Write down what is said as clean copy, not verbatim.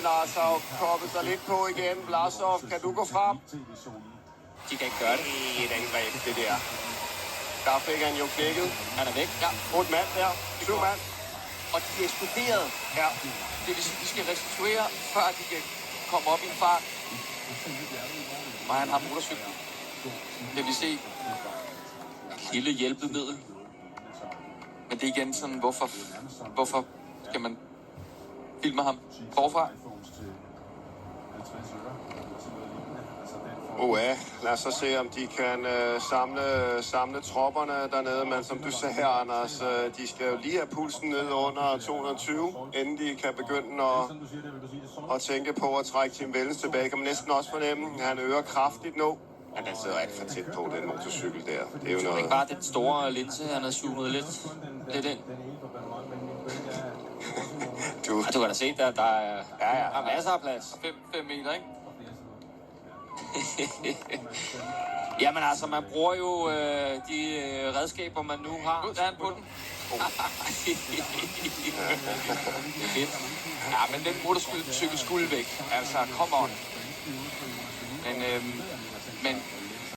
Blasov koppet sig lidt på igen. Blasov, kan du gå frem? De kan ikke gøre det. I et angreb, det der. Der fik han jo knækket. Han er væk. Ja, 8 mand der. 7 mand. Og de er eksploderet. Ja. Det vil sige, at de skal restituere, før de kan komme op i en fart. Og han har motorcyklen. Det vil se et lille hjælpemiddel. Men det er igen sådan, hvorfor skal man filme ham forfra? Ja, lad os så se, om de kan samle tropperne dernede. Men som du sagde her, Anders, de skal jo lige have pulsen ned under 220, inden de kan begynde at tænke på at trække Tim Wellens tilbage. Kan man næsten også fornemme, at han øger kraftigt nu. Han er sidder alt for tæt på, den motorcykel der. Det er jo noget... Ikke bare den store linse, han har zoomet lidt ind. Du kan da se, der er masser af plads. 5 meter, ikke? Jamen altså, man bruger jo de redskaber, man nu har. Der er han på den. Det er fedt. Ja, men den motorcykel skulle væk. Altså, come on. Men